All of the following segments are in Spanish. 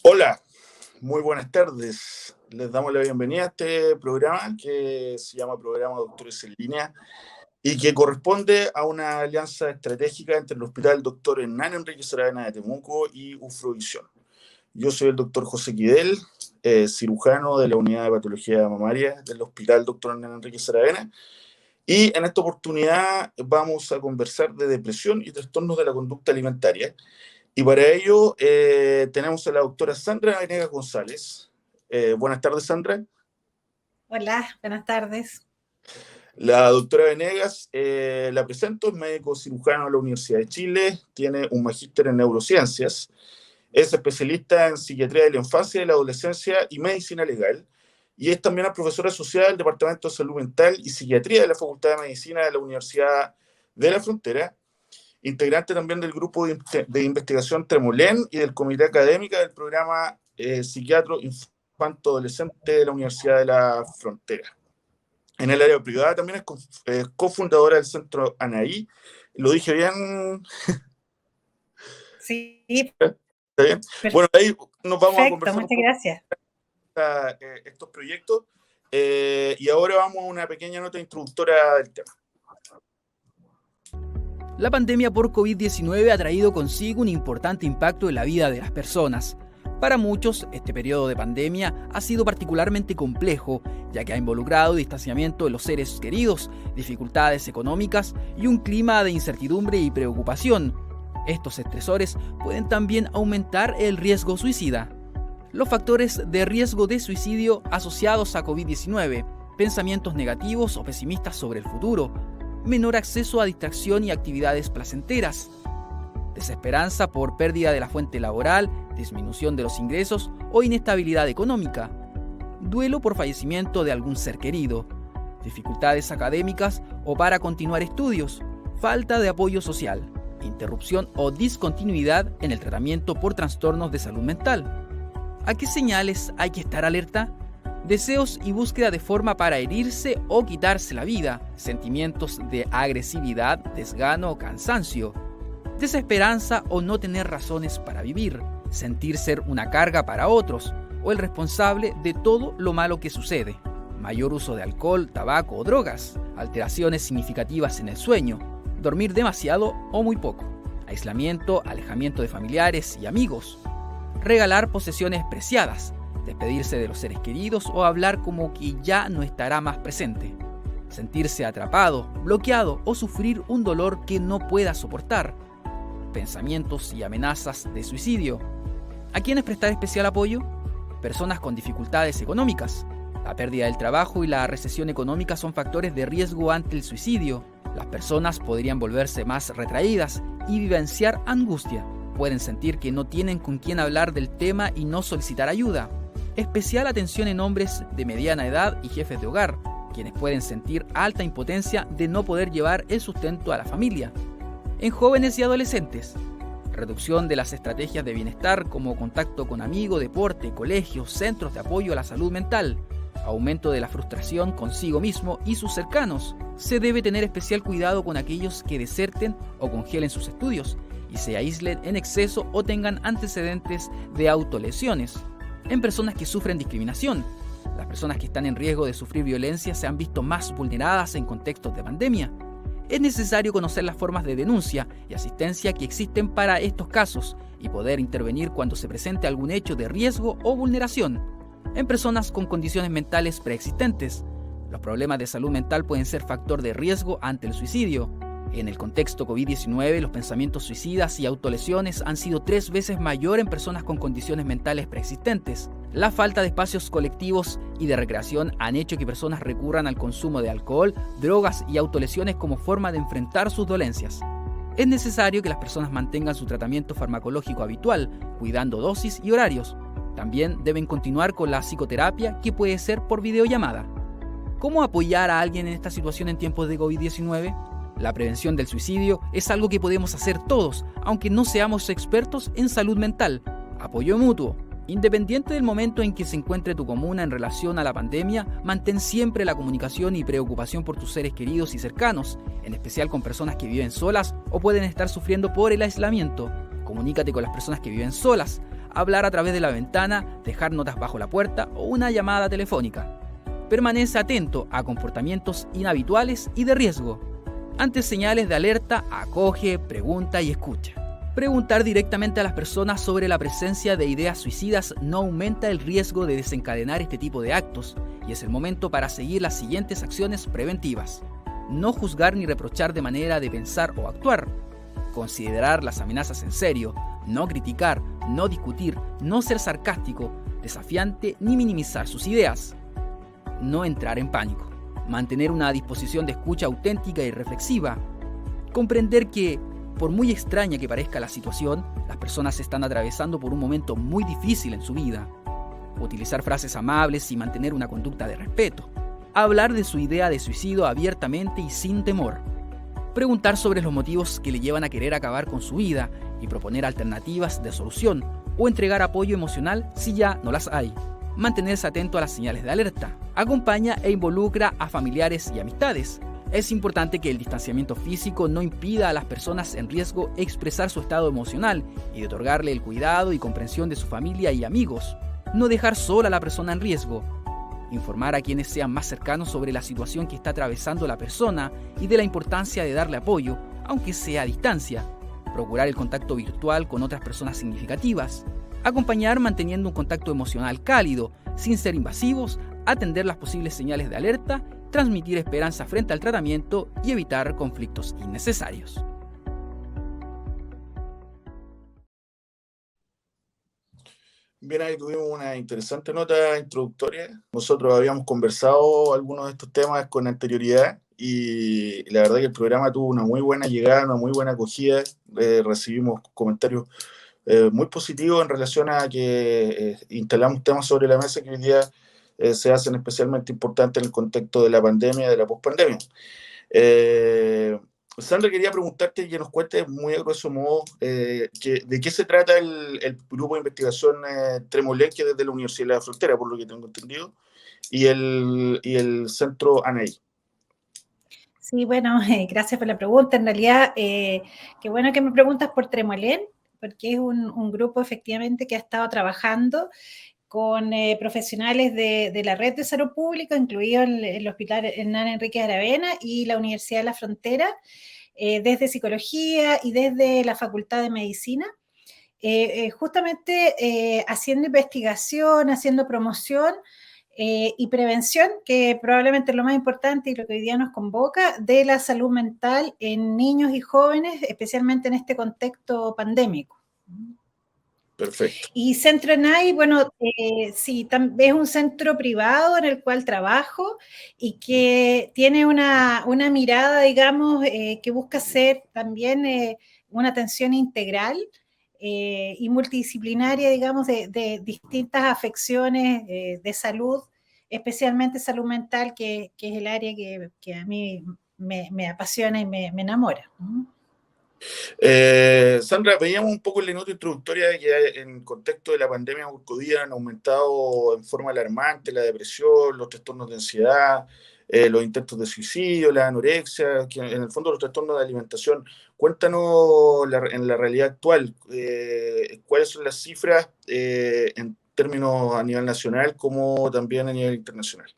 Hola, muy buenas tardes. Les damos la bienvenida a este programa que se llama Programa Doctores en Línea y que corresponde a una alianza estratégica entre el Hospital Dr. Hernán Enríquez Aravena de Temuco y Ufrovisión. Yo soy el doctor José Quidel, cirujano de la Unidad de Patología Mamaria del Hospital Dr. Hernán Enríquez Aravena, y en esta oportunidad vamos a conversar de depresión y trastornos de la conducta alimentaria. Y para ello tenemos a la doctora Sandra Venegas González. Buenas tardes, Sandra. Hola, buenas tardes. La doctora Venegas, la presento, es médico cirujano de la Universidad de Chile, tiene un magíster en neurociencias, es especialista en psiquiatría de la infancia y la adolescencia y medicina legal, y es también profesora asociada del Departamento de Salud Mental y Psiquiatría de la Facultad de Medicina de la Universidad de la Frontera, integrante también del grupo de investigación Tremolén y del comité académico del programa Psiquiatro Infanto Adolescente de la Universidad de la Frontera. En el área privada también es cofundadora del Centro Anaí. ¿Lo dije bien? Sí. ¿Está bien? Bueno, ahí nos vamos a conversar muchas gracias. Estos proyectos. Y ahora vamos a una pequeña nota introductoria del tema. La pandemia por COVID-19 ha traído consigo un importante impacto en la vida de las personas. Para muchos, este periodo de pandemia ha sido particularmente complejo, ya que ha involucrado distanciamiento de los seres queridos, dificultades económicas y un clima de incertidumbre y preocupación. Estos estresores pueden también aumentar el riesgo suicida. Los factores de riesgo de suicidio asociados a COVID-19, pensamientos negativos o pesimistas sobre el futuro, menor acceso a distracción y actividades placenteras, desesperanza por pérdida de la fuente laboral, disminución de los ingresos o inestabilidad económica, duelo por fallecimiento de algún ser querido, dificultades académicas o para continuar estudios, falta de apoyo social, interrupción o discontinuidad en el tratamiento por trastornos de salud mental. ¿A qué señales hay que estar alerta? Deseos y búsqueda de forma para herirse o quitarse la vida, sentimientos de agresividad, desgano o cansancio, desesperanza o no tener razones para vivir, sentir ser una carga para otros o el responsable de todo lo malo que sucede, mayor uso de alcohol, tabaco o drogas, alteraciones significativas en el sueño, dormir demasiado o muy poco, aislamiento, alejamiento de familiares y amigos, regalar posesiones preciadas, despedirse de los seres queridos o hablar como que ya no estará más presente, sentirse atrapado, bloqueado o sufrir un dolor que no pueda soportar, pensamientos y amenazas de suicidio. ¿A quiénes prestar especial apoyo? Personas con dificultades económicas. La pérdida del trabajo y la recesión económica son factores de riesgo ante el suicidio. Las personas podrían volverse más retraídas y vivenciar angustia. Pueden sentir que no tienen con quién hablar del tema y no solicitar ayuda. Especial atención en hombres de mediana edad y jefes de hogar, quienes pueden sentir alta impotencia de no poder llevar el sustento a la familia. En jóvenes y adolescentes, reducción de las estrategias de bienestar como contacto con amigos, deporte, colegios, centros de apoyo a la salud mental, aumento de la frustración consigo mismo y sus cercanos. Se debe tener especial cuidado con aquellos que deserten o congelen sus estudios y se aíslen en exceso o tengan antecedentes de autolesiones. En personas que sufren discriminación, las personas que están en riesgo de sufrir violencia se han visto más vulneradas en contextos de pandemia. Es necesario conocer las formas de denuncia y asistencia que existen para estos casos y poder intervenir cuando se presente algún hecho de riesgo o vulneración. En personas con condiciones mentales preexistentes, los problemas de salud mental pueden ser factor de riesgo ante el suicidio. En el contexto COVID-19, los pensamientos suicidas y autolesiones han sido 3 veces mayor en personas con condiciones mentales preexistentes. La falta de espacios colectivos y de recreación han hecho que personas recurran al consumo de alcohol, drogas y autolesiones como forma de enfrentar sus dolencias. Es necesario que las personas mantengan su tratamiento farmacológico habitual, cuidando dosis y horarios. También deben continuar con la psicoterapia, que puede ser por videollamada. ¿Cómo apoyar a alguien en esta situación en tiempos de COVID-19? La prevención del suicidio es algo que podemos hacer todos, aunque no seamos expertos en salud mental. Apoyo mutuo. Independiente del momento en que se encuentre tu comuna en relación a la pandemia, mantén siempre la comunicación y preocupación por tus seres queridos y cercanos, en especial con personas que viven solas o pueden estar sufriendo por el aislamiento. Comunícate con las personas que viven solas. hablar a través de la ventana, dejar notas bajo la puerta o una llamada telefónica. Permanece atento a comportamientos inhabituales y de riesgo. Ante señales de alerta, acoge, pregunta y escucha. Preguntar directamente a las personas sobre la presencia de ideas suicidas no aumenta el riesgo de desencadenar este tipo de actos y es el momento para seguir las siguientes acciones preventivas. No juzgar ni reprochar de manera de pensar o actuar. Considerar las amenazas en serio. No criticar, no discutir, no ser sarcástico, desafiante ni minimizar sus ideas. No entrar en pánico. Mantener una disposición de escucha auténtica y reflexiva. Comprender que, por muy extraña que parezca la situación, las personas están atravesando por un momento muy difícil en su vida. Utilizar frases amables y mantener una conducta de respeto. Hablar de su idea de suicidio abiertamente y sin temor. Preguntar sobre los motivos que le llevan a querer acabar con su vida y proponer alternativas de solución o entregar apoyo emocional si ya no las hay. Mantenerse atento a las señales de alerta. Acompaña e involucra a familiares y amistades. Es importante que el distanciamiento físico no impida a las personas en riesgo expresar su estado emocional y de otorgarle el cuidado y comprensión de su familia y amigos. No dejar sola a la persona en riesgo. Informar a quienes sean más cercanos sobre la situación que está atravesando la persona y de la importancia de darle apoyo, aunque sea a distancia. Procurar el contacto virtual con otras personas significativas. Acompañar manteniendo un contacto emocional cálido, sin ser invasivos, atender las posibles señales de alerta, transmitir esperanza frente al tratamiento y evitar conflictos innecesarios. Bien, ahí tuvimos una interesante nota introductoria. Nosotros habíamos conversado algunos de estos temas con anterioridad y la verdad que el programa tuvo una muy buena llegada, una muy buena acogida. Recibimos comentarios muy positivos en relación a que instalamos temas sobre la mesa que hoy día se hacen especialmente importantes en el contexto de la pandemia y de la pospandemia. Sandra, quería preguntarte que nos cuentes muy a grosso modo de qué se trata el grupo de investigación Tremolén, que es desde la Universidad de la Frontera, por lo que tengo entendido, y el centro ANEI. Sí, bueno, gracias por la pregunta. En realidad, qué bueno que me preguntas por Tremolén, porque es un grupo efectivamente que ha estado trabajando con profesionales de la red de salud pública, incluido el Hospital Hernán Enríquez Aravena y la Universidad de la Frontera, desde psicología y desde la Facultad de Medicina, justamente haciendo investigación, haciendo promoción y prevención, que probablemente es lo más importante y lo que hoy día nos convoca, de la salud mental en niños y jóvenes, especialmente en este contexto pandémico. Perfecto. Y Centro ENAI, bueno, sí, es un centro privado en el cual trabajo y que tiene una mirada, digamos, que busca ser también una atención integral y multidisciplinaria, digamos, de distintas afecciones de salud, especialmente salud mental, que es el área que a mí me apasiona y me enamora. Sandra, veíamos un poco en la nota introductoria de que en el contexto de la pandemia por COVID han aumentado en forma alarmante la depresión, los trastornos de ansiedad, los intentos de suicidio, la anorexia, que en el fondo los trastornos de alimentación. Cuéntanos en la realidad actual, cuáles son las cifras en términos a nivel nacional como también a nivel internacional.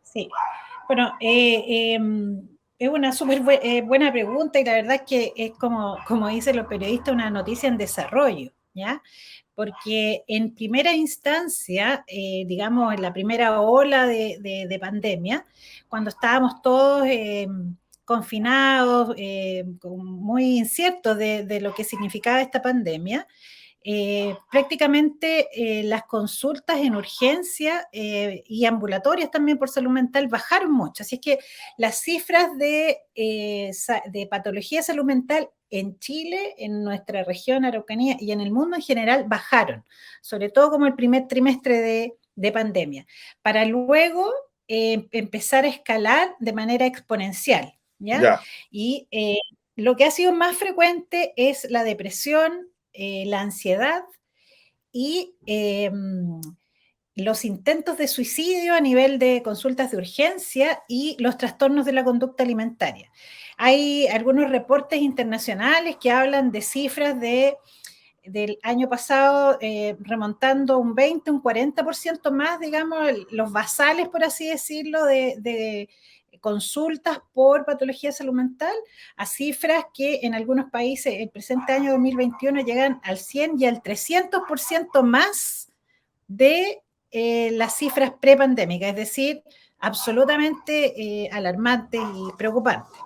Sí, bueno, es una súper buena pregunta y la verdad es que es como dicen los periodistas, una noticia en desarrollo, ¿ya? Porque en primera instancia, digamos, en la primera ola de pandemia, cuando estábamos todos confinados, muy inciertos de lo que significaba esta pandemia, prácticamente las consultas en urgencia y ambulatorias también por salud mental bajaron mucho. Así es que las cifras de patología de salud mental en Chile, en nuestra región Araucanía y en el mundo en general bajaron, sobre todo como el primer trimestre de pandemia, para luego empezar a escalar de manera exponencial, ¿ya? Ya. Y lo que ha sido más frecuente es la depresión, la ansiedad y los intentos de suicidio a nivel de consultas de urgencia y los trastornos de la conducta alimentaria. Hay algunos reportes internacionales que hablan de cifras de del año pasado, remontando un 20, un 40% más, digamos, los basales, por así decirlo, de consultas por patología de salud mental, a cifras que en algunos países el presente año 2021 llegan al 100 y al 300% más de las cifras prepandémicas, es decir, absolutamente alarmantes y preocupantes.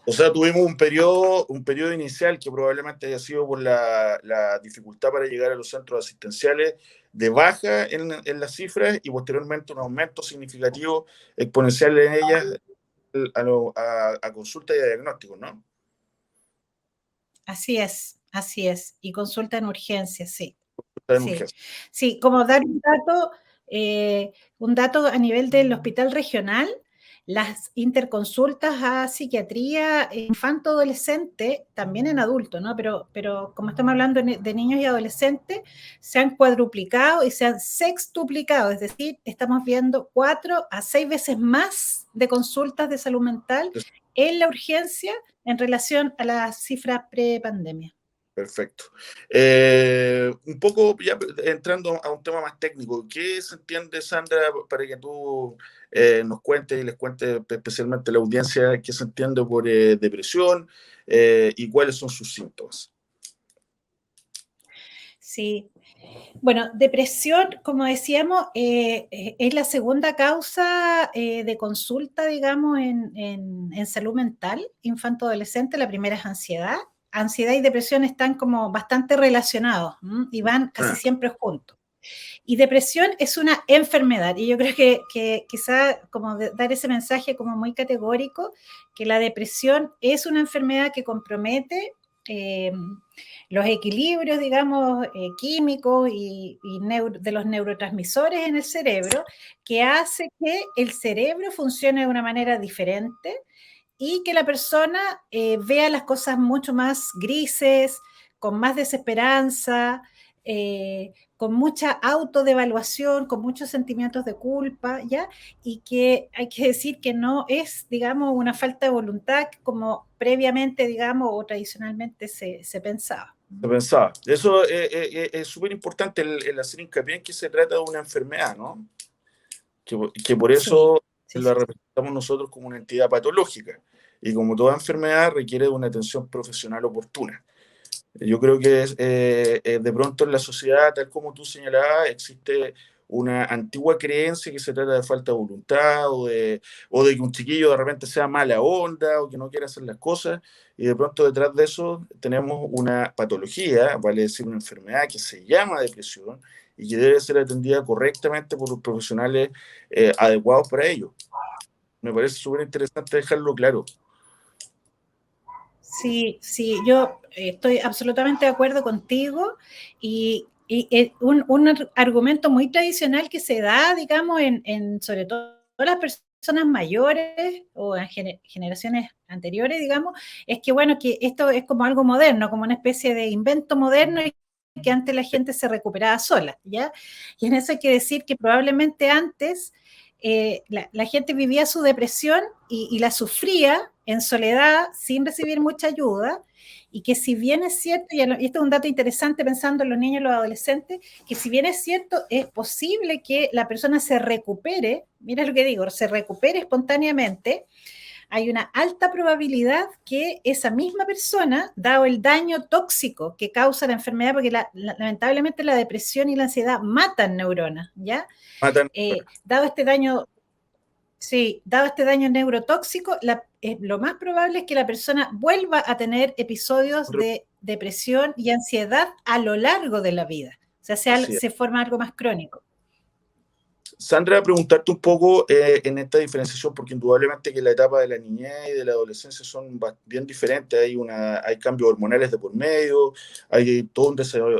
O sea, tuvimos un periodo inicial que probablemente haya sido por la dificultad para llegar a los centros asistenciales de baja en las cifras y posteriormente un aumento significativo exponencial en ellas a consulta y a diagnóstico, ¿no? Así es. Y consulta en urgencia, sí. Está en Sí, urgencia. sí, como dar un dato a nivel del hospital regional, las interconsultas a psiquiatría infanto-adolescente, también en adulto, ¿no? Pero como estamos hablando de niños y adolescentes, se han cuadruplicado y se han sextuplicado, es decir, estamos viendo 4 a 6 veces más de consultas de salud mental en la urgencia en relación a las cifras pre-pandemia. Perfecto. Un poco ya entrando a un tema más técnico, ¿qué se entiende, Sandra, para que tú nos cuentes y les cuentes especialmente a la audiencia qué se entiende por depresión y cuáles son sus síntomas? Sí, bueno, depresión, como decíamos, es la segunda causa de consulta, digamos, en salud mental infanto-adolescente. La primera es ansiedad. Ansiedad y depresión están como bastante relacionados y van casi siempre juntos. Y depresión es una enfermedad, y yo creo que quizá como dar ese mensaje como muy categórico, que la depresión es una enfermedad que compromete los equilibrios, digamos, químicos y de los neurotransmisores en el cerebro, que hace que el cerebro funcione de una manera diferente y que la persona vea las cosas mucho más grises, con más desesperanza, con mucha autodevaluación, con muchos sentimientos de culpa, ¿ya? Y que hay que decir que no es, digamos, una falta de voluntad como previamente, digamos, o tradicionalmente se pensaba. Se pensaba. Eso es súper importante el hacer hincapié en que se trata de una enfermedad, ¿no? Que por Sí, eso sí, la sí. representamos nosotros como una entidad patológica. Y como toda enfermedad requiere de una atención profesional oportuna. Yo creo que de pronto en la sociedad, tal como tú señalabas, existe una antigua creencia que se trata de falta de voluntad o de que un chiquillo de repente sea mala onda o que no quiera hacer las cosas, y de pronto detrás de eso tenemos una patología, vale decir una enfermedad que se llama depresión y que debe ser atendida correctamente por los profesionales adecuados para ello. Me parece súper interesante dejarlo claro. Sí, sí, yo estoy absolutamente de acuerdo contigo y un argumento muy tradicional que se da, digamos, sobre todo las personas mayores o en generaciones anteriores, digamos, es que, bueno, que esto es como algo moderno, como una especie de invento moderno y que antes la gente se recuperaba sola, ¿ya? Y en eso hay que decir que probablemente antes la gente vivía su depresión y la sufría en soledad, sin recibir mucha ayuda, y que si bien es cierto, y esto es un dato interesante pensando en los niños y los adolescentes, que si bien es cierto, es posible que la persona se recupere, mira lo que digo, se recupere espontáneamente, hay una alta probabilidad que esa misma persona, dado el daño tóxico que causa la enfermedad, porque lamentablemente la depresión y la ansiedad matan neuronas, ¿ya? Matan. Dado este daño, sí, dado este daño neurotóxico, lo más probable es que la persona vuelva a tener episodios de depresión y ansiedad a lo largo de la vida. O sea, se forma algo más crónico. Sandra, preguntarte un poco en esta diferenciación, porque indudablemente que la etapa de la niñez y de la adolescencia son bien diferentes. Hay cambios hormonales de por medio, hay todo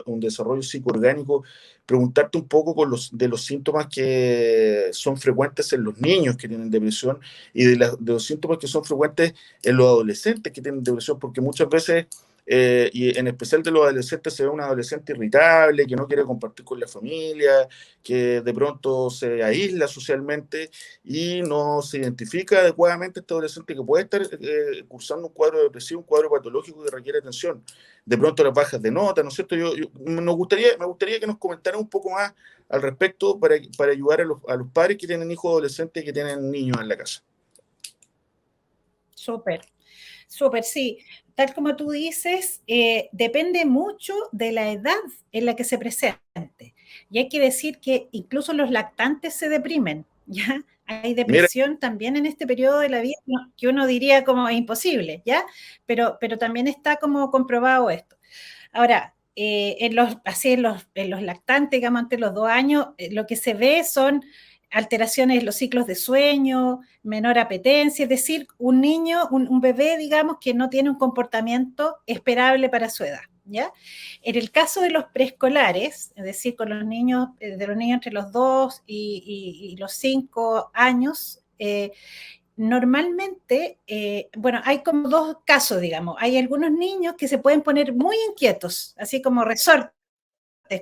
un desarrollo psicoorgánico. Preguntarte un poco de los síntomas que son frecuentes en los niños que tienen depresión y de los síntomas que son frecuentes en los adolescentes que tienen depresión, porque muchas veces y en especial de los adolescentes se ve un adolescente irritable, que no quiere compartir con la familia, que de pronto se aísla socialmente y no se identifica adecuadamente este adolescente que puede estar cursando un cuadro depresivo, un cuadro patológico que requiere atención. De pronto las bajas de nota, ¿no es cierto? Me gustaría que nos comentaran un poco más al respecto para ayudar a los padres que tienen hijos adolescentes y que tienen niños en la casa. Súper, súper, sí. Tal como tú dices, depende mucho de la edad en la que se presente. Y hay que decir que incluso los lactantes se deprimen, ¿ya? Hay depresión Mira, también en este periodo de la vida que uno diría como es imposible, ¿ya? Pero también está como comprobado esto. Ahora, en los lactantes, digamos, ante los 2 años, lo que se ve son alteraciones en los ciclos de sueño, menor apetencia, es decir, un niño, un bebé, digamos, que no tiene un comportamiento esperable para su edad, ¿ya? En el caso de los preescolares, es decir, con los niños, de los niños entre los 2 y los 5 años, normalmente, bueno, hay como 2 casos, digamos. Hay algunos niños que se pueden poner muy inquietos, así como resortes,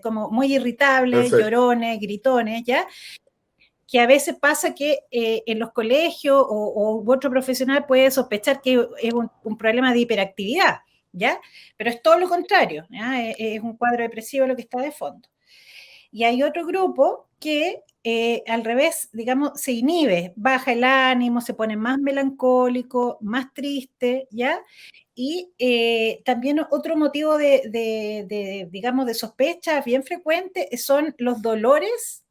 como muy irritables, perfecto. llorones, gritones, ¿ya? Que a veces pasa que en los colegios o otro profesional puede sospechar que es un problema de hiperactividad, ¿ya? Pero es todo lo contrario, ¿ya? Es un cuadro depresivo lo que está de fondo. Y hay otro grupo que al revés, digamos, se inhibe, baja el ánimo, se pone más melancólico, más triste, ¿ya? Y también otro motivo digamos, de sospecha bien frecuente son los dolores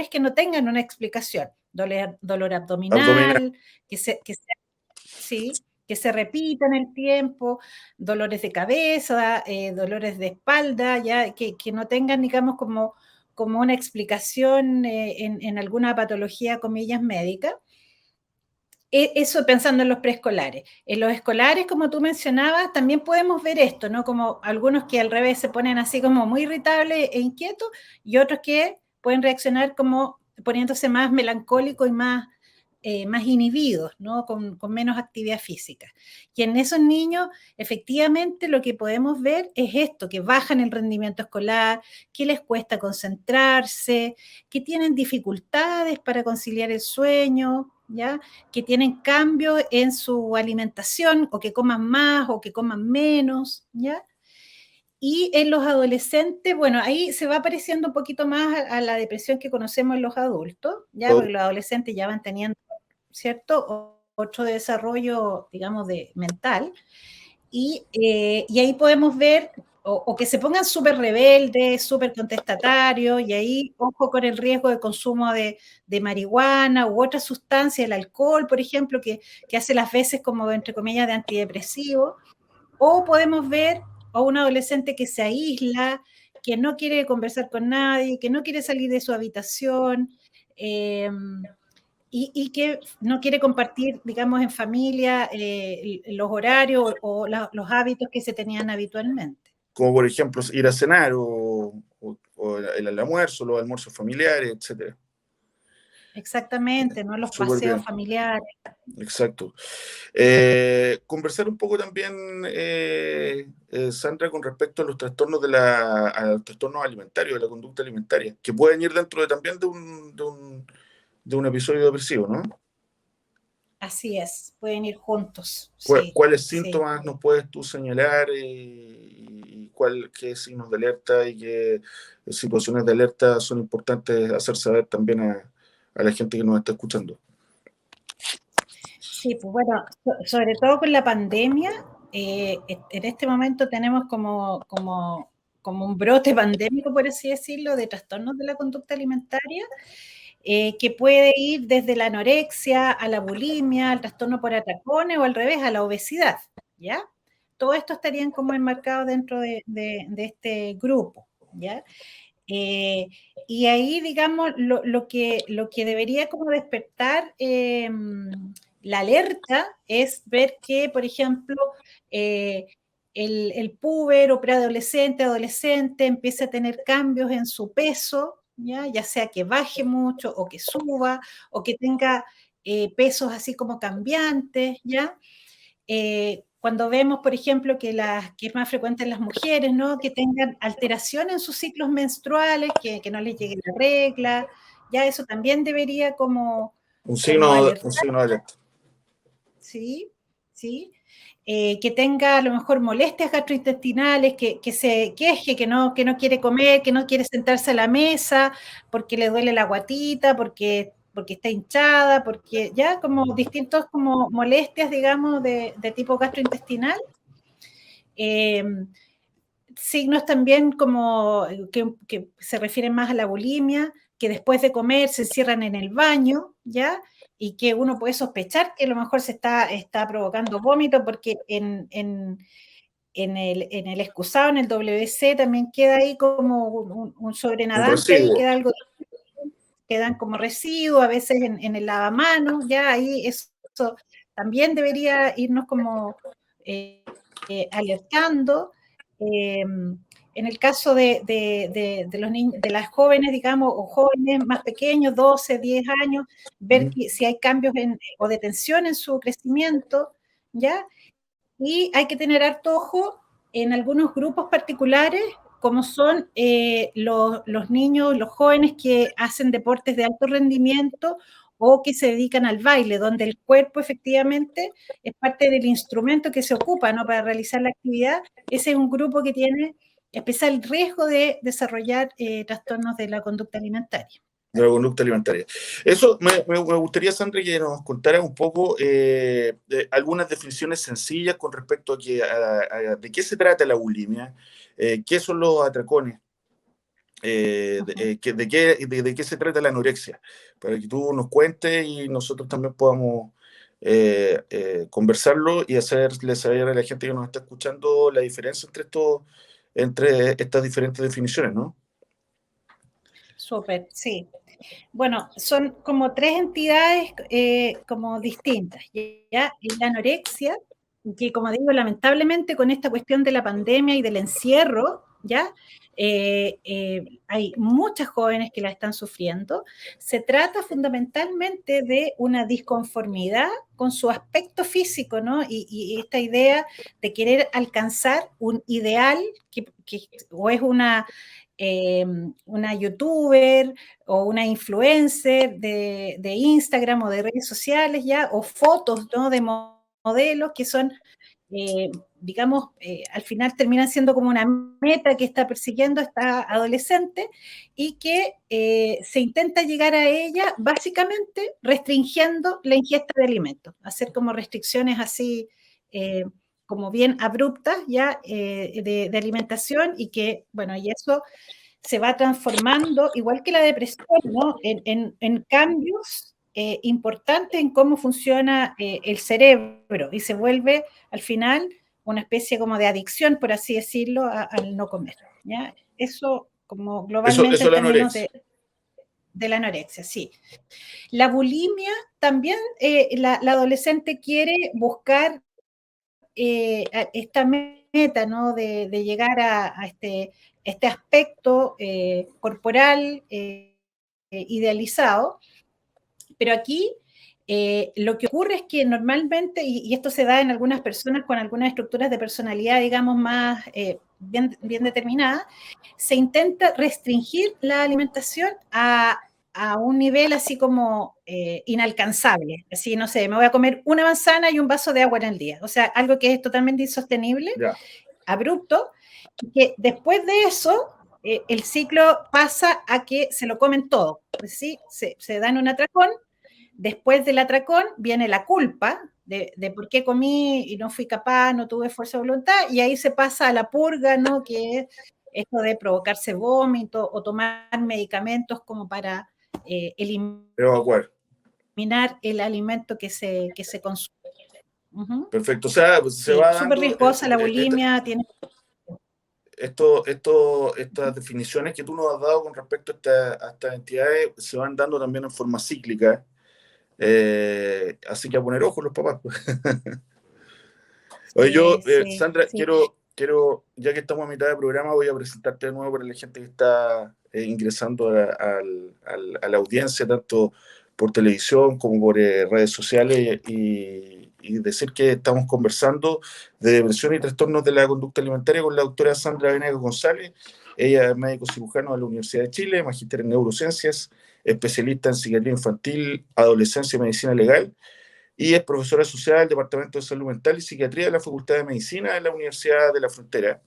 que no tengan una explicación. Dolor Abdominal. abdominal, sí, que se repita en el tiempo, dolores de cabeza, dolores de espalda, ya que no tengan, digamos, como una explicación en alguna patología, comillas, médica. Eso pensando en los preescolares. En los escolares, como tú mencionabas, también podemos ver esto, ¿no? Como algunos que al revés se ponen así como muy irritables e inquietos y otros que pueden reaccionar como poniéndose más melancólicos y más inhibidos, ¿no? Con menos actividad física. Y en esos niños, efectivamente, lo que podemos ver es esto, que bajan el rendimiento escolar, que les cuesta concentrarse, que tienen dificultades para conciliar el sueño, ¿ya? Que tienen cambios en su alimentación, o que coman más o que coman menos, ¿ya? Y en los adolescentes, bueno, ahí se va pareciendo un poquito más a la depresión que conocemos en los adultos, ¿ya? Porque los adolescentes ya van teniendo, ¿cierto? Otro desarrollo, digamos, mental. Y ahí podemos ver, o que se pongan súper rebeldes, súper contestatarios, y ahí, ojo con el riesgo de consumo de marihuana u otra sustancia, el alcohol, por ejemplo, que hace las veces como, entre comillas, de antidepresivo. O podemos ver a un adolescente que se aísla, que no quiere conversar con nadie, que no quiere salir de su habitación, y que no quiere compartir, digamos, en familia los horarios los hábitos que se tenían habitualmente. Como por ejemplo ir a cenar o el almuerzo, los almuerzos familiares, etcétera. Exactamente, ¿no? Los Súper paseos bien, familiares. exacto. Conversar un poco también, Sandra, con respecto a los trastornos a los trastornos alimentarios, de la conducta alimentaria, que pueden ir dentro también de un episodio depresivo, ¿no? Así es, pueden ir juntos, sí, ¿Cuáles sí. síntomas nos puedes tú señalar y qué signos de alerta y qué situaciones de alerta son importantes hacer saber también a la gente que nos está escuchando? Sí, pues bueno, sobre todo con la pandemia, en este momento tenemos como un brote pandémico, por así decirlo, de trastornos de la conducta alimentaria, que puede ir desde la anorexia a la bulimia, al trastorno por atracones o al revés, a la obesidad, ¿ya? Todo esto estarían como enmarcados dentro de este grupo, ¿ya? Y ahí, digamos, lo que debería como despertar la alerta es ver que, por ejemplo, eh, el puber o preadolescente, adolescente empieza a tener cambios en su peso, ya sea que baje mucho o que suba o que tenga pesos así como cambiantes, ¿ya? cuando vemos, por ejemplo, que es más frecuente en las mujeres, ¿no? Que tengan alteración en sus ciclos menstruales, que no les llegue la regla, ya eso también debería como un alertar, signo de alerta. ¿sí? ¿Sí? Que tenga a lo mejor molestias gastrointestinales, que se queje, que no quiere comer, que no quiere sentarse a la mesa, porque le duele la guatita, porque está hinchada, porque ya como distintos como molestias, digamos, de tipo gastrointestinal. Signos también como que se refieren más a la bulimia, que después de comer se encierran en el baño, ¿ya? Y que uno puede sospechar que a lo mejor se está provocando vómito, porque en el excusado, en el WC, también queda ahí como un Un sobrenadante, ahí residuo. queda algo, quedan como residuos, a veces en el lavamanos, ya ahí eso también debería irnos como alertando. En el caso de los niños, de las jóvenes, digamos, o jóvenes más pequeños, 12, 10 años, ver si hay cambios o de tensión en su crecimiento, ¿ya? Y hay que tener harto ojo en algunos grupos particulares, como son los niños, los jóvenes que hacen deportes de alto rendimiento o que se dedican al baile, donde el cuerpo efectivamente es parte del instrumento que se ocupa, ¿no? Para realizar la actividad. Ese es un grupo que tiene especial riesgo de desarrollar trastornos de la conducta alimentaria. De la conducta alimentaria. Eso me gustaría, Sandra, que nos contara un poco algunas definiciones sencillas con respecto a de qué se trata la bulimia, qué son los atracones, de qué se trata la anorexia, para que tú nos cuentes y nosotros también podamos conversarlo y hacerle saber a la gente que nos está escuchando la diferencia entre estas diferentes definiciones, ¿no? Súper, sí. Bueno, son como tres entidades como distintas, ¿ya? La anorexia, que como digo, lamentablemente con esta cuestión de la pandemia y del encierro, ¿ya? Hay muchas jóvenes que la están sufriendo. Se trata fundamentalmente de una disconformidad con su aspecto físico, ¿no? Y esta idea de querer alcanzar un ideal o es una youtuber o una influencer de Instagram o de redes sociales ya, o fotos, ¿no? De modelos que son, digamos, al final terminan siendo como una meta que está persiguiendo esta adolescente y que se intenta llegar a ella básicamente restringiendo la ingesta de alimentos, hacer como restricciones así como bien abruptas ya de alimentación y que, bueno, y eso se va transformando, igual que la depresión, ¿no? En cambios importantes en cómo funciona el cerebro y se vuelve al final una especie como de adicción, por así decirlo, al no comer, ¿ya? Eso como globalmente Eso en es la términos anorexia. de la anorexia, sí. La bulimia también, la adolescente quiere buscar esta meta, ¿no? De llegar a este aspecto corporal idealizado, pero aquí lo que ocurre es que normalmente, y esto se da en algunas personas con algunas estructuras de personalidad, digamos, más bien determinadas, se intenta restringir la alimentación a un nivel así como inalcanzable. Así, no sé, me voy a comer una manzana y un vaso de agua en el día. O sea, algo que es totalmente insostenible, Ya. abrupto, que después de eso el ciclo pasa a que se lo comen todo. ¿Sí? Se dan un atracón. Después del atracón viene la culpa de por qué comí y no fui capaz, no tuve fuerza de voluntad, y ahí se pasa a la purga, ¿no? Que es esto de provocarse vómito o tomar medicamentos como para Evacuar. eliminar el alimento que se consume. Uh-huh. Perfecto. O sea, pues, se Sí, va súper dando riesgosa la bulimia, tiene... estas definiciones que tú nos has dado con respecto a estas entidades se van dando también en forma cíclica. Así que a poner ojo los papás. Oye, yo, Sí, Sandra, sí. ya que estamos a mitad del programa, voy a presentarte de nuevo para la gente que está ingresando a la audiencia, tanto por televisión como por redes sociales y decir que estamos conversando de depresión y trastornos de la conducta alimentaria con la doctora Sandra Venegas González. Ella es médico cirujano de la Universidad de Chile, magíster en neurociencias, especialista en psiquiatría infantil, adolescencia y medicina legal, y es profesora asociada del Departamento de Salud Mental y Psiquiatría de la Facultad de Medicina de la Universidad de la Frontera.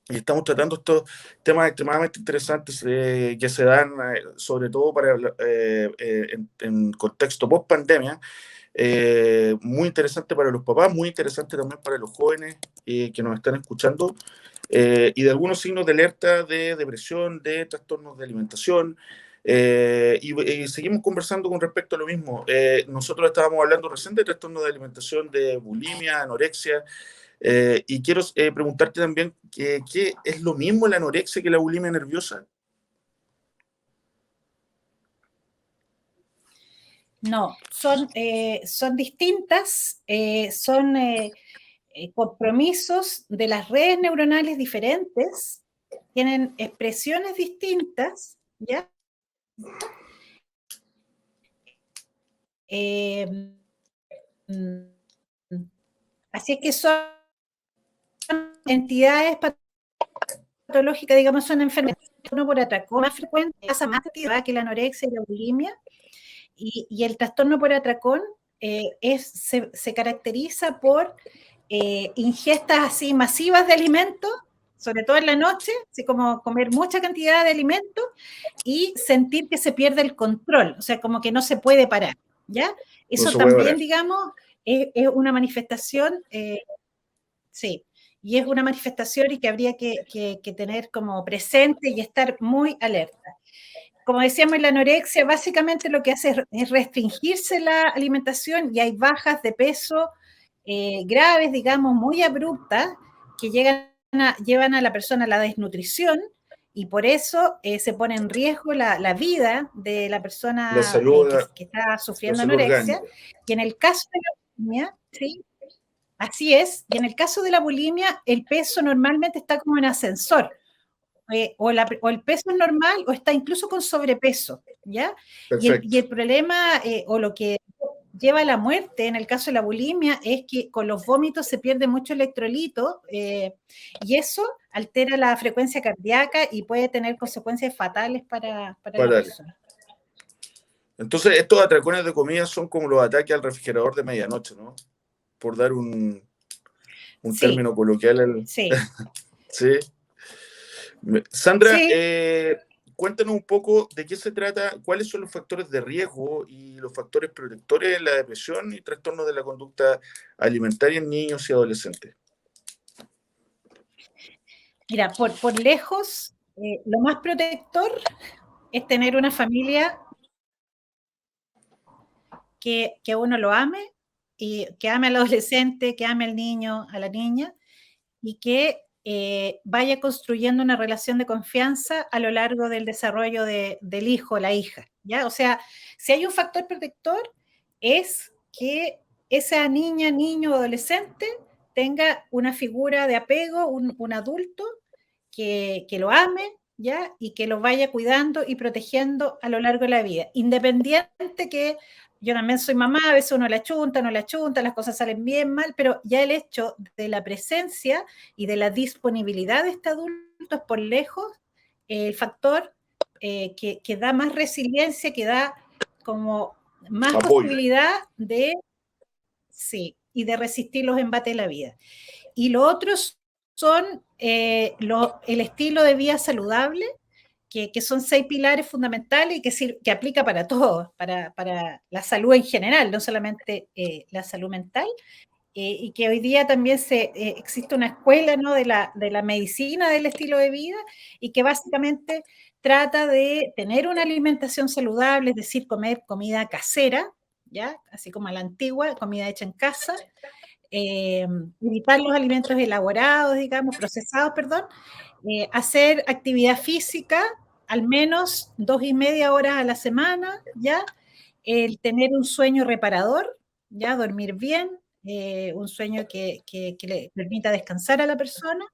Y estamos tratando estos temas extremadamente interesantes que se dan sobre todo en contexto post-pandemia, muy interesante para los papás, muy interesante también para los jóvenes que nos están escuchando, y de algunos signos de alerta de depresión, de trastornos de alimentación, y seguimos conversando con respecto a lo mismo. Nosotros estábamos hablando recién de trastornos de alimentación, de bulimia, anorexia, y quiero preguntarte también, ¿qué es lo mismo la anorexia que la bulimia nerviosa? No, son distintas, son compromisos de las redes neuronales diferentes, tienen expresiones distintas, ¿ya? Así es que son entidades patológicas, digamos, son enfermedades por atracón más frecuente, pasa más actividad que la anorexia y la bulimia, y el trastorno por atracón se caracteriza por ingestas así masivas de alimentos, sobre todo en la noche, así como comer mucha cantidad de alimentos y sentir que se pierde el control, o sea, como que no se puede parar, ¿ya? Eso No también, digamos, es una manifestación, sí, y es una manifestación y que habría que tener como presente y estar muy alerta. Como decíamos, la anorexia básicamente lo que hace es restringirse la alimentación y hay bajas de peso graves, digamos, muy abruptas, que llevan a la persona a la desnutrición y por eso se pone en riesgo la vida de la la persona salud, que está la sufriendo salud anorexia. orgánica. Y en el caso de la bulimia, ¿sí? Así es, y en el caso de la bulimia, el peso normalmente está como en ascensor. O el peso es normal o está incluso con sobrepeso, ¿ya? Y el problema o lo que lleva a la muerte en el caso de la bulimia es que con los vómitos se pierde mucho electrolito y eso altera la frecuencia cardíaca y puede tener consecuencias fatales para la persona. Entonces, estos atracones de comida son como los ataques al refrigerador de medianoche, ¿no? Por dar un Sí, término coloquial. sí. Sí. Sandra, Sí. cuéntanos un poco de qué se trata, cuáles son los factores de riesgo y los factores protectores de la depresión y trastornos de la conducta alimentaria en niños y adolescentes. Mira, por lejos, lo más protector es tener una familia que uno lo ame y que ame al adolescente, que ame al niño, a la niña y que vaya construyendo una relación de confianza a lo largo del desarrollo del hijo, la hija, ¿ya? O sea, si hay un factor protector es que esa niña, niño o adolescente tenga una figura de apego, un adulto que lo ame, ¿ya? Y que lo vaya cuidando y protegiendo a lo largo de la vida, independiente que yo también soy mamá, a veces uno la chunta, no la chunta, las cosas salen bien, mal, pero ya el hecho de la presencia y de la disponibilidad de este adulto es por lejos el factor que da más resiliencia, que da como más posibilidad de, sí, y de resistir los embates de la vida. Y lo otro son el estilo de vida saludable, que son 6 pilares fundamentales y que aplica para todo, para la salud en general, no solamente la salud mental, y que hoy día también existe una escuela, ¿no? de la medicina del estilo de vida y que básicamente trata de tener una alimentación saludable, es decir, comer comida casera, ¿ya? Así como a la antigua, comida hecha en casa, evitar los alimentos elaborados, digamos, procesados, perdón, hacer actividad física al menos 2,5 horas a la semana, ¿ya? El tener un sueño reparador, ¿ya? Dormir bien, un sueño que le permita descansar a la persona,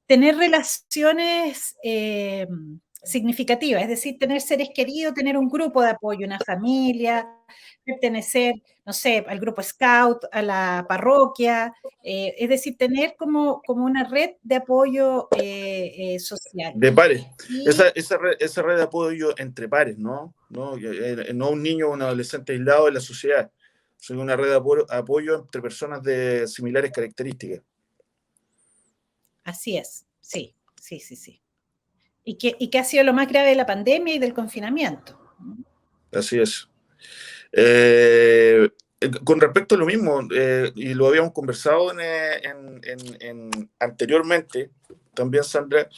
tener relaciones significativa, es decir, tener seres queridos, tener un grupo de apoyo, una familia, pertenecer, no sé, al grupo Scout, a la parroquia, es decir, tener como una red de apoyo social. De pares. Y Esa red de apoyo entre pares, ¿no? No un niño o un adolescente aislado de la sociedad, sino una red de apoyo entre personas de similares características. así es, sí. Y que ha sido lo más grave de la pandemia y del confinamiento. Así es. Con respecto a lo mismo, y lo habíamos conversado anteriormente, también, Sandra,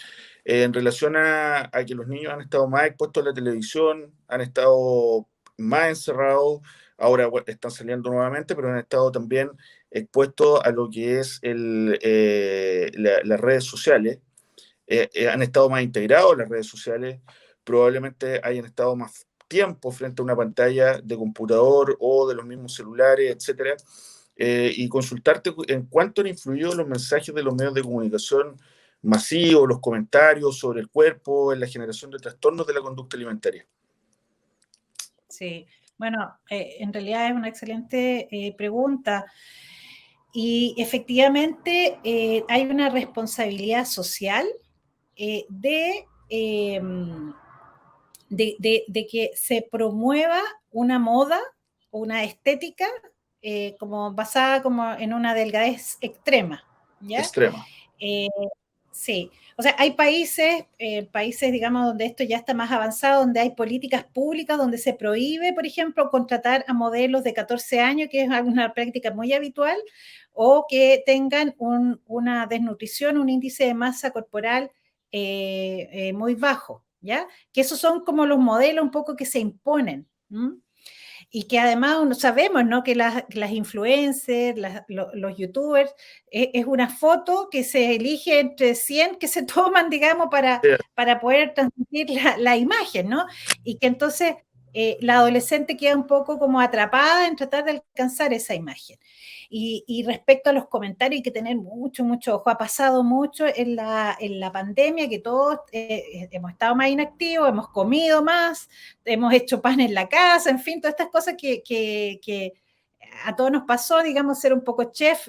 en relación a que los niños han estado más expuestos a la televisión, han estado más encerrados, ahora están saliendo nuevamente, pero han estado también expuestos a lo que es las redes sociales, han estado más integrados en las redes sociales, probablemente hayan estado más tiempo frente a una pantalla de computador o de los mismos celulares, etcétera, y consultarte en cuánto han influido los mensajes de los medios de comunicación masivos, los comentarios sobre el cuerpo, en la generación de trastornos de la conducta alimentaria. Sí, bueno, en realidad es una excelente pregunta. Y efectivamente hay una responsabilidad social de que se promueva una moda o una estética como basada como en una delgadez extrema, ¿ya? Extrema. Sí, o sea, hay países, digamos, donde esto ya está más avanzado, donde hay políticas públicas, donde se prohíbe, por ejemplo, contratar a modelos de 14 años, que es una práctica muy habitual, o que tengan una desnutrición, un índice de masa corporal muy bajo, ¿ya? Que esos son como los modelos un poco que se imponen. Y que además sabemos, ¿no? Que las influencers, los youtubers, es una foto que se elige entre 100 que se toman, digamos, para poder transmitir la imagen, ¿no? Y que entonces la adolescente queda un poco como atrapada en tratar de alcanzar esa imagen. Y respecto a los comentarios, hay que tener mucho ojo. Ha pasado mucho en la pandemia que todos hemos estado más inactivos, hemos comido más, hemos hecho pan en la casa, en fin, todas estas cosas que a todos nos pasó, digamos, ser un poco chef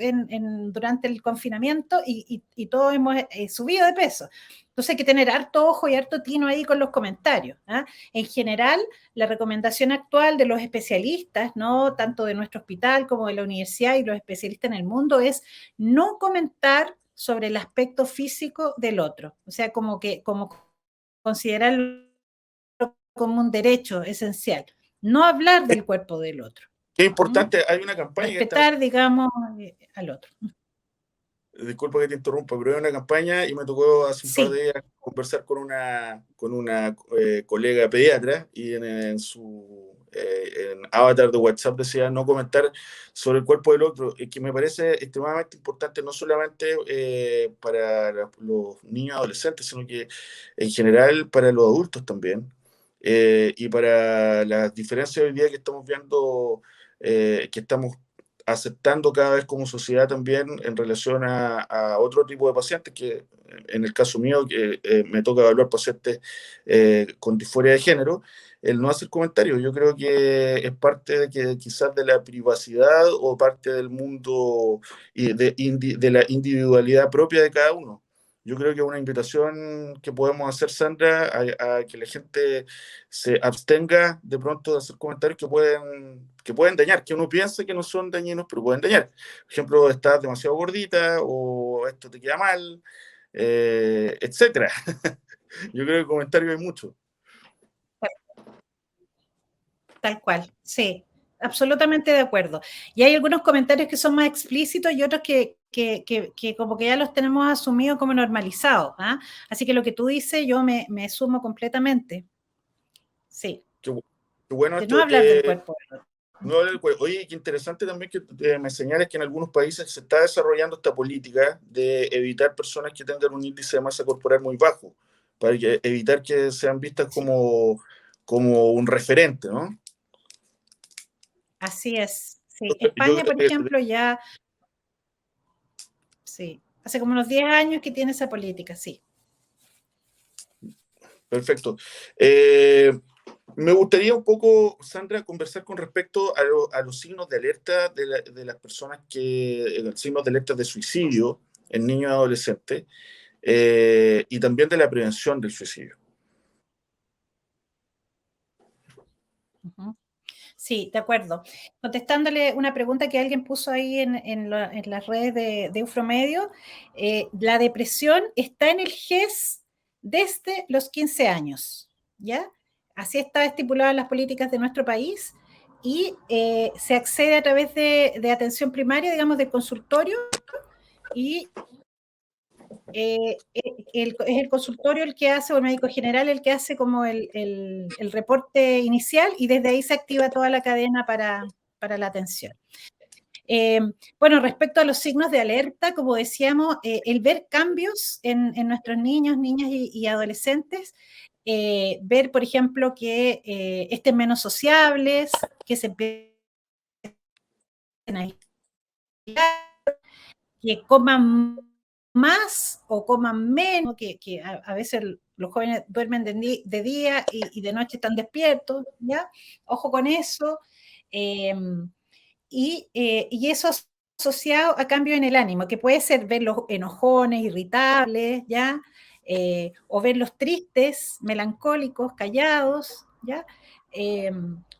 durante el confinamiento y todos hemos subido de peso. Entonces hay que tener harto ojo y harto tino ahí con los comentarios. En general, la recomendación actual de los especialistas, ¿no? Tanto de nuestro hospital como de la universidad y los especialistas en el mundo, es no comentar sobre el aspecto físico del otro. O sea, como considerarlo como un derecho esencial. No hablar del cuerpo del otro. Qué importante, hay una campaña. Respetar, digamos, al otro. Disculpa que te interrumpa, pero hay una campaña y me tocó hace un par Sí. de días conversar con una colega pediatra y en su avatar de WhatsApp decía no comentar sobre el cuerpo del otro, que me parece extremadamente importante no solamente para los niños y adolescentes, sino que en general para los adultos también. Y para las diferencias hoy día que estamos viendo, que estamos aceptando cada vez como sociedad también en relación a otro tipo de pacientes, que en el caso mío que me toca evaluar pacientes con disforia de género, el no hacer comentarios, yo creo que es parte de que quizás de la privacidad o parte del mundo y de la individualidad propia de cada uno. Yo creo que es una invitación que podemos hacer, Sandra, a que la gente se abstenga de pronto de hacer comentarios que pueden dañar, que uno piensa que no son dañinos, pero pueden dañar. Por ejemplo, estás demasiado gordita o esto te queda mal, etcétera. Yo creo que comentarios hay muchos. Tal cual, sí, absolutamente de acuerdo. Y hay algunos comentarios que son más explícitos y otros que como que ya los tenemos asumidos como normalizados. Así que lo que tú dices, yo me sumo completamente. Sí. Qué bueno de esto no hablar del cuerpo. No hablar del cuerpo. Oye, qué interesante también que me señales que en algunos países se está desarrollando esta política de evitar personas que tengan un índice de masa corporal muy bajo, para evitar que sean vistas como un referente, ¿no? Así es. Sí. España, por ejemplo, ya... Sí. Hace como unos 10 años que tiene esa política, sí. Perfecto. Me gustaría un poco, Sandra, conversar con respecto a los signos de alerta de las personas signos de alerta de suicidio en niños y adolescentes, y también de la prevención del suicidio. Sí, de acuerdo. Contestándole una pregunta que alguien puso ahí en las redes de Eufromedio, la depresión está en el GES desde los 15 años, ¿ya? Así está estipulado en las políticas de nuestro país y se accede a través de atención primaria, digamos, del consultorio, y es el consultorio el que hace, o el médico general el que hace como el reporte inicial, y desde ahí se activa toda la cadena para la atención. Bueno, respecto a los signos de alerta, como decíamos, el ver cambios en nuestros niños, niñas y adolescentes, ver, por ejemplo, que estén menos sociables, que se empiecen a aislar, que coman más o coman menos, que a veces los jóvenes duermen de día y de noche están despiertos, ¿ya? Ojo con eso. Y eso asociado a cambio en el ánimo, que puede ser verlos enojones, irritables, ¿ya? O verlos tristes, melancólicos, callados, ¿ya?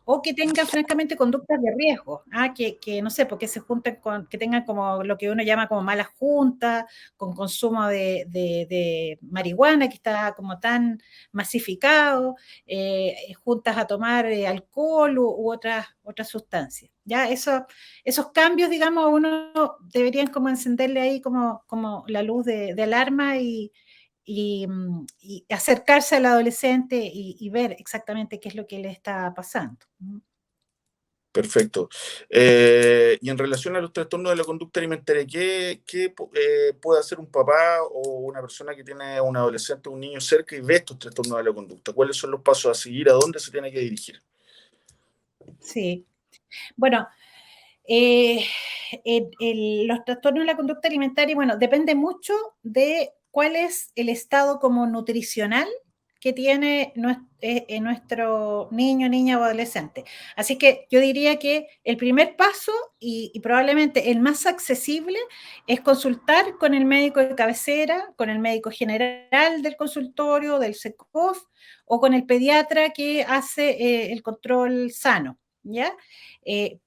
O que tengan francamente conductas de riesgo, que no sé, porque se junten que tengan como lo que uno llama como malas juntas, con consumo de marihuana, que está como tan masificado, juntas a tomar alcohol u otras sustancias. ¿Ya? Esos cambios, digamos, uno deberían como encenderle ahí como la luz de alarma y acercarse al adolescente y ver exactamente qué es lo que le está pasando. Perfecto. Y en relación a los trastornos de la conducta alimentaria, ¿qué puede hacer un papá o una persona que tiene un adolescente o un niño cerca y ve estos trastornos de la conducta? ¿Cuáles son los pasos a seguir? ¿A dónde se tiene que dirigir? Sí. Bueno, los trastornos de la conducta alimentaria, bueno, depende mucho de cuál es el estado como nutricional que tiene nuestro niño, niña o adolescente. Así que yo diría que el primer paso y probablemente el más accesible es consultar con el médico de cabecera, con el médico general del consultorio, del SECOF, o con el pediatra que hace el control sano, ¿ya?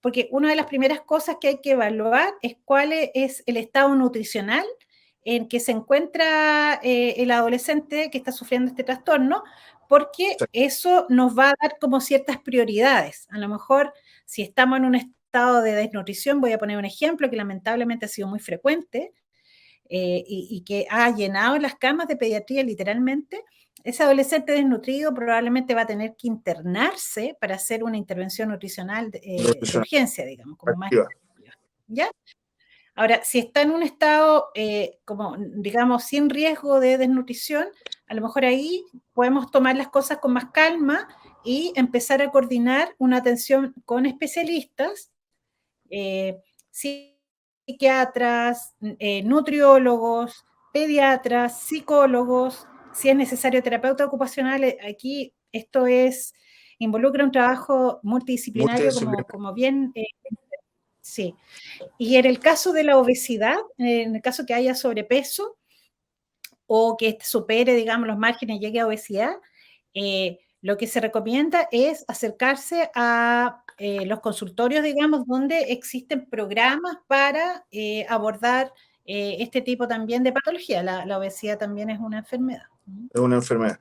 Porque una de las primeras cosas que hay que evaluar es cuál es el estado nutricional en que se encuentra el adolescente que está sufriendo este trastorno, porque eso nos va a dar como ciertas prioridades. A lo mejor, si estamos en un estado de desnutrición, voy a poner un ejemplo que lamentablemente ha sido muy frecuente, y que ha llenado las camas de pediatría literalmente. Ese adolescente desnutrido probablemente va a tener que internarse para hacer una intervención nutricional de urgencia, digamos, como más. ¿Ya? Ahora, si está en un estado como, digamos, sin riesgo de desnutrición, a lo mejor ahí podemos tomar las cosas con más calma y empezar a coordinar una atención con especialistas, psiquiatras, nutriólogos, pediatras, psicólogos, si es necesario terapeuta ocupacional. Aquí esto involucra un trabajo multidisciplinario como bien, sí. Y en el caso de la obesidad, en el caso que haya sobrepeso o que supere, digamos, los márgenes y llegue a obesidad, lo que se recomienda es acercarse a los consultorios, digamos, donde existen programas para abordar este tipo también de patología. La obesidad también es una enfermedad. Es una enfermedad.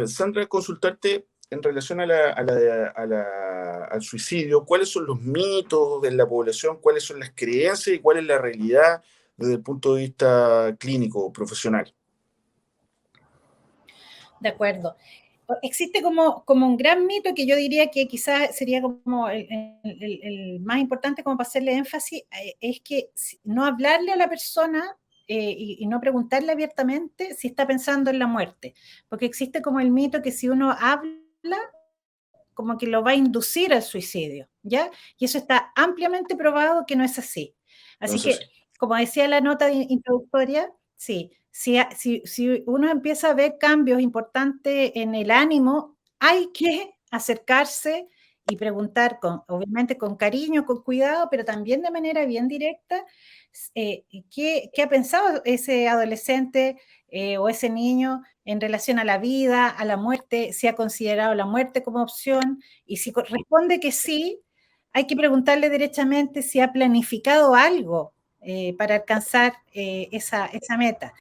Sandra, consultarte en relación al suicidio, ¿cuáles son los mitos de la población? ¿Cuáles son las creencias y cuál es la realidad desde el punto de vista clínico o profesional? De acuerdo. Existe como un gran mito que yo diría que quizás sería como el más importante como para hacerle énfasis, es que no hablarle a la persona y no preguntarle abiertamente si está pensando en la muerte, porque existe como el mito que si uno habla, como que lo va a inducir al suicidio, ¿ya? Y eso está ampliamente probado que no es así. Así que, como decía la nota introductoria, sí, si uno empieza a ver cambios importantes en el ánimo, hay que acercarse y preguntar, obviamente con cariño, con cuidado, pero también de manera bien directa, ¿qué ha pensado ese adolescente o ese niño en relación a la vida, a la muerte? Si ha considerado la muerte como opción, y si responde que sí, hay que preguntarle derechamente si ha planificado algo para alcanzar esa meta.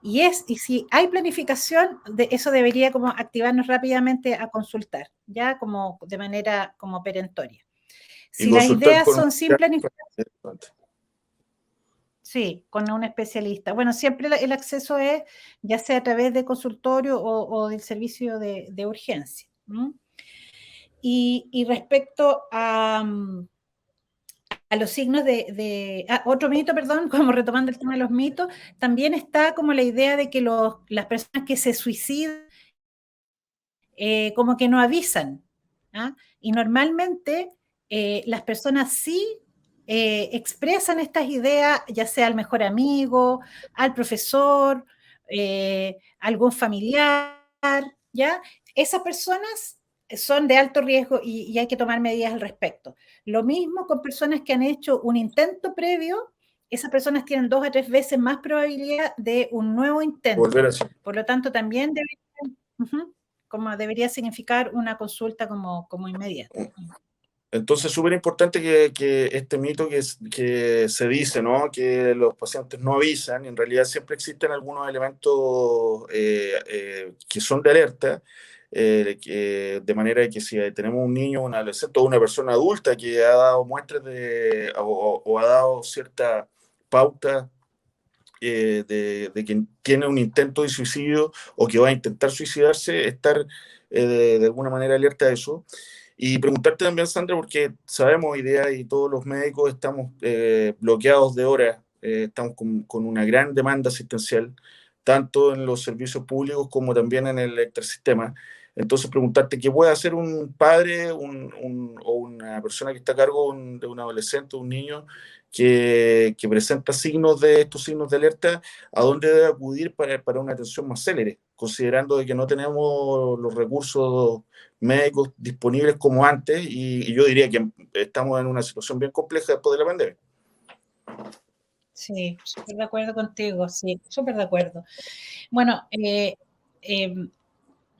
Y si hay planificación, eso debería como activarnos rápidamente a consultar, ya como de manera como perentoria. Y Si las consultar ideas con son sin planificación, un... sí, con un especialista. Bueno, siempre el acceso es ya sea a través de consultorio o del servicio de urgencia. Y respecto a los signos otro mito, perdón, como retomando el tema de los mitos, también está como la idea de que las personas que se suicidan como que no avisan. ¿Ah? Y normalmente las personas sí expresan estas ideas, ya sea al mejor amigo, al profesor, algún familiar, ¿ya? Esas personas son de alto riesgo y hay que tomar medidas al respecto. Lo mismo con personas que han hecho un intento previo, esas personas tienen 2 a 3 veces más probabilidad de un nuevo intento. Volver a... Por lo tanto, también como debería significar una consulta como inmediata. Entonces, súper importante que este mito que se dice, ¿no? Que los pacientes no avisan, en realidad siempre existen algunos elementos que son de alerta, de manera que si tenemos un niño, un adolescente o una persona adulta que ha dado muestras o ha dado cierta pauta de que tiene un intento de suicidio o que va a intentar suicidarse, estar de alguna manera alerta a eso. Y preguntarte también, Sandra, porque sabemos hoy día y todos los médicos estamos bloqueados de horas, estamos con una gran demanda asistencial, tanto en los servicios públicos como también en el electrosistema. Entonces, preguntarte qué puede hacer un padre o una persona que está a cargo de un adolescente, un niño, que presenta estos signos de alerta, a dónde debe acudir para una atención más célere, considerando de que no tenemos los recursos médicos disponibles como antes, y yo diría que estamos en una situación bien compleja después de la pandemia. Sí, súper de acuerdo contigo, sí, súper de acuerdo. Bueno,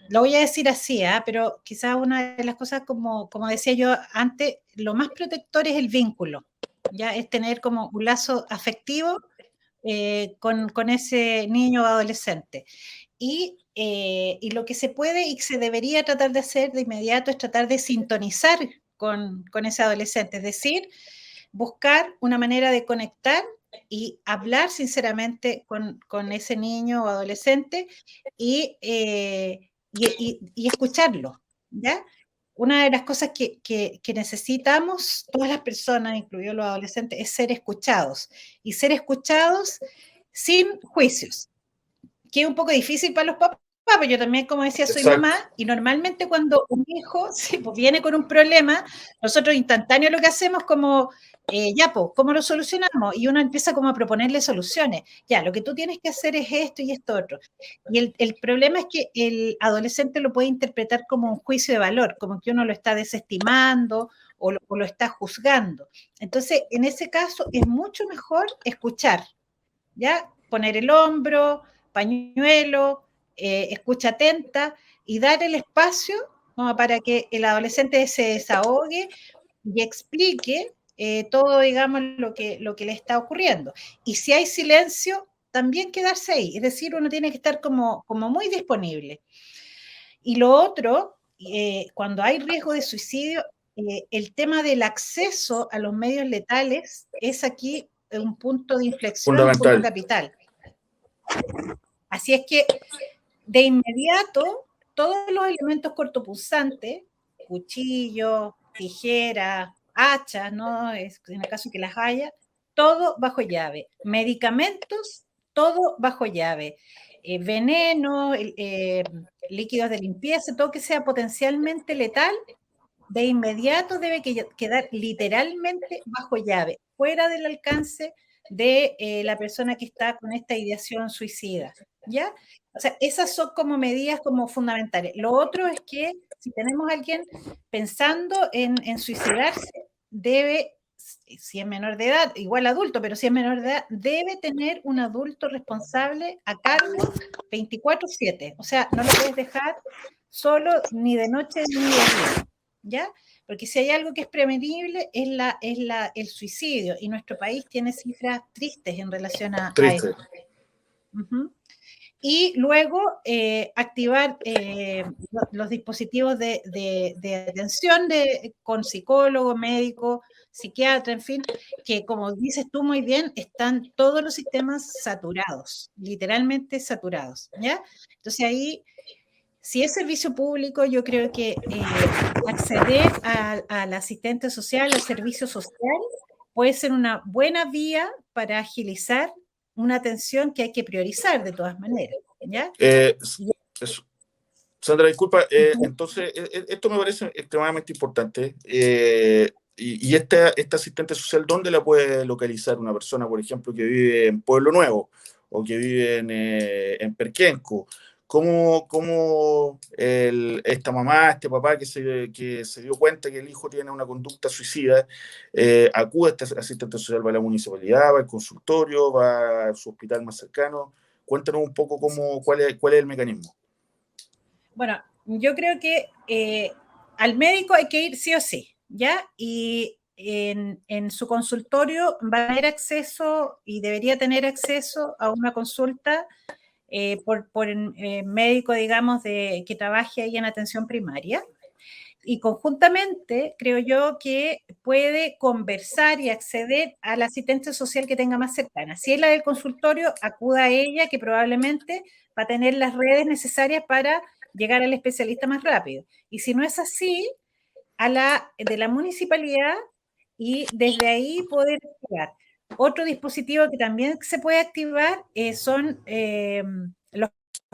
lo voy a decir así, pero quizás una de las cosas, como decía yo antes, lo más protector es el vínculo, ya es tener como un lazo afectivo con ese niño o adolescente. Y lo que se puede y se debería tratar de hacer de inmediato es tratar de sintonizar con ese adolescente, es decir, buscar una manera de conectar y hablar sinceramente con ese niño o adolescente y escucharlo, ¿ya? Una de las cosas que necesitamos todas las personas, incluidos los adolescentes, es ser escuchados. Y ser escuchados sin juicios, que es un poco difícil para los papás, pero yo también, como decía, soy Exacto. mamá, y normalmente cuando un hijo pues viene con un problema, nosotros instantáneo lo que hacemos como, ya, pues, ¿cómo lo solucionamos? Y uno empieza como a proponerle soluciones. Ya, lo que tú tienes que hacer es esto y esto otro. Y el problema es que el adolescente lo puede interpretar como un juicio de valor, como que uno lo está desestimando o lo está juzgando. Entonces, en ese caso, es mucho mejor escuchar, ¿ya? Poner el hombro, pañuelo, escucha atenta y dar el espacio como para que el adolescente se desahogue y explique todo, digamos, lo que le está ocurriendo. Y si hay silencio, también quedarse ahí. Es decir, uno tiene que estar como muy disponible. Y lo otro, cuando hay riesgo de suicidio, el tema del acceso a los medios letales es aquí un punto de inflexión, un punto capital. Así es que, de inmediato, todos los elementos cortopunzantes, cuchillo, tijera, hachas, ¿no? En el caso que las haya, todo bajo llave. Medicamentos, todo bajo llave. Veneno, líquidos de limpieza, todo que sea potencialmente letal, de inmediato debe quedar literalmente bajo llave, fuera del alcance de la persona que está con esta ideación suicida, ¿ya? O sea, esas son como medidas como fundamentales. Lo otro es que si tenemos a alguien pensando en suicidarse, debe, si es menor de edad, igual adulto, pero si es menor de edad, debe tener un adulto responsable a cargo 24/7. O sea, no lo puedes dejar solo ni de noche ni de día, ¿ya? Porque si hay algo que es prevenible es el suicidio, y nuestro país tiene cifras tristes en relación a Triste. esto. Y luego activar los dispositivos de atención con psicólogo, médico, psiquiatra, en fin, que como dices tú muy bien, están todos los sistemas saturados, literalmente saturados, ¿ya? Entonces ahí, si es servicio público, yo creo que acceder al asistente social, al servicio social, puede ser una buena vía para agilizar una atención que hay que priorizar de todas maneras, ¿ya? Sandra, disculpa, entonces esto me parece extremadamente importante. Y esta asistente social, ¿dónde la puede localizar una persona, por ejemplo, que vive en Pueblo Nuevo o que vive en Perquenco? ¿Cómo esta mamá, este papá que se dio cuenta que el hijo tiene una conducta suicida, acude a este asistente social? ¿Va a la municipalidad, va al consultorio, va a su hospital más cercano? Cuéntanos un poco cuál es el mecanismo. Bueno, yo creo que al médico hay que ir sí o sí, ¿ya? Y en su consultorio va a tener acceso y debería tener acceso a una consulta por médico, digamos, que trabaje ahí en atención primaria. Y conjuntamente creo yo que puede conversar y acceder al asistente social que tenga más cercana. Si es la del consultorio, acuda a ella, que probablemente va a tener las redes necesarias para llegar al especialista más rápido. Y si no es así, a la de la municipalidad, y desde ahí poder activar. Otro dispositivo que también se puede activar son los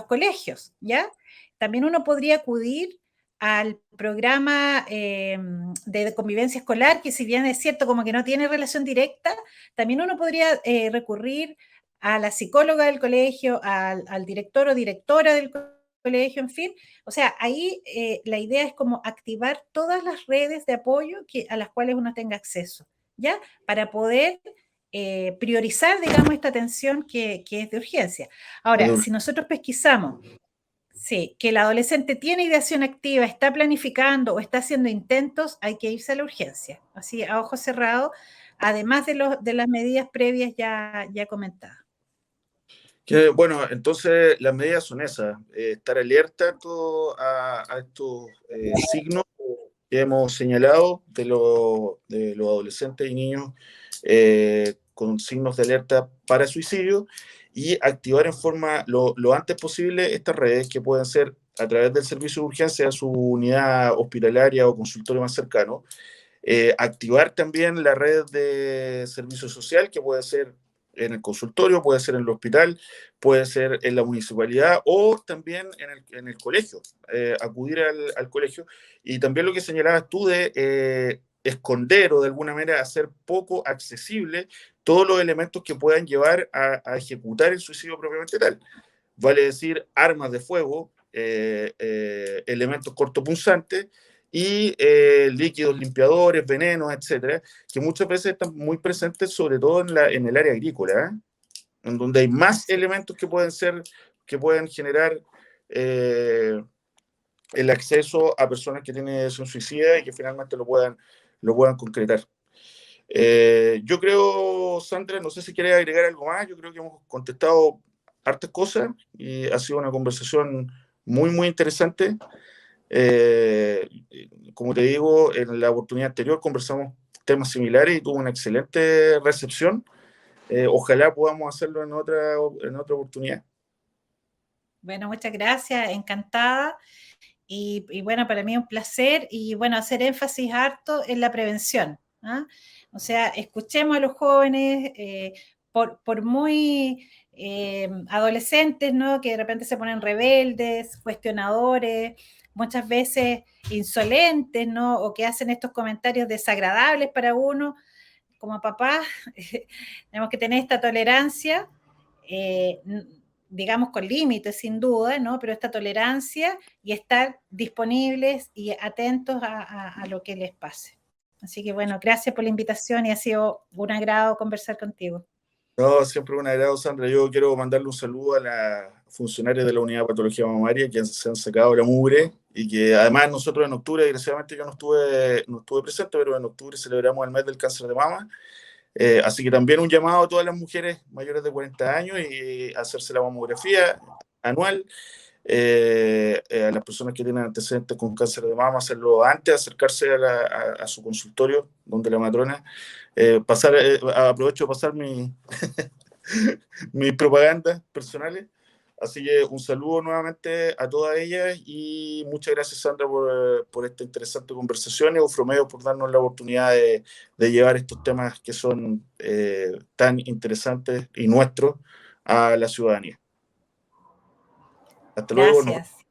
colegios, ¿ya? También uno podría acudir al programa de convivencia escolar, que si bien es cierto como que no tiene relación directa, también uno podría recurrir a la psicóloga del colegio, al director o directora del colegio, en fin. O sea, ahí la idea es como activar todas las redes de apoyo a las cuales uno tenga acceso, ¿ya? Para poder priorizar, digamos, esta atención que es de urgencia. Ahora, si nosotros pesquisamos, sí, que el adolescente tiene ideación activa, está planificando o está haciendo intentos, hay que irse a la urgencia, así a ojo cerrado, además de las medidas previas ya comentadas. Bueno, entonces las medidas son esas, estar alerta a estos signos que hemos señalado de los adolescentes y niños con signos de alerta para suicidio, y activar en forma lo antes posible estas redes, que pueden ser a través del servicio de urgencia a su unidad hospitalaria o consultorio más cercano. Activar también la red de servicio social, que puede ser en el consultorio, puede ser en el hospital, puede ser en la municipalidad o también en el colegio, acudir al colegio. Y también lo que señalabas tú de esconder o de alguna manera hacer poco accesible todos los elementos que puedan llevar a ejecutar el suicidio propiamente tal. Vale decir, armas de fuego, elementos cortopunzantes y líquidos limpiadores, venenos, etcétera, que muchas veces están muy presentes, sobre todo en el área agrícola, en donde hay más elementos que pueden generar el acceso a personas que tienen ideación suicida y que finalmente lo puedan concretar. Yo creo, Sandra, no sé si quieres agregar algo más. Yo creo que hemos contestado hartas cosas y ha sido una conversación muy, muy interesante. Como te digo, en la oportunidad anterior conversamos temas similares y tuvo una excelente recepción. Ojalá podamos hacerlo en otra oportunidad. Bueno, muchas gracias, encantada. Y bueno, para mí es un placer, y bueno, hacer énfasis harto en la prevención, ¿ah? O sea, escuchemos a los jóvenes, por muy adolescentes, ¿no? Que de repente se ponen rebeldes, cuestionadores, muchas veces insolentes, ¿no? O que hacen estos comentarios desagradables para uno. como papás tenemos que tener esta tolerancia, digamos con límites sin duda, ¿no? Pero esta tolerancia y estar disponibles y atentos a lo que les pase. Así que bueno, gracias por la invitación y ha sido un agrado conversar contigo. No, siempre un agrado, Sandra. Yo quiero mandarle un saludo a la funcionaria de la unidad de patología mamaria que se han sacado la mugre y que además nosotros en octubre, desgraciadamente yo no estuve presente, pero en octubre celebramos el mes del cáncer de mama. Así que también un llamado a todas las mujeres mayores de 40 años y hacerse la mamografía anual. A las personas que tienen antecedentes con cáncer de mama, hacerlo antes, acercarse a su consultorio, donde la matrona, aprovecho de pasar mis propagandas personales. Así que un saludo nuevamente a todas ellas y muchas gracias, Sandra, por esta interesante conversación y Ufromedio por darnos la oportunidad de llevar estos temas que son tan interesantes y nuestros a la ciudadanía. Hasta luego. Gracias.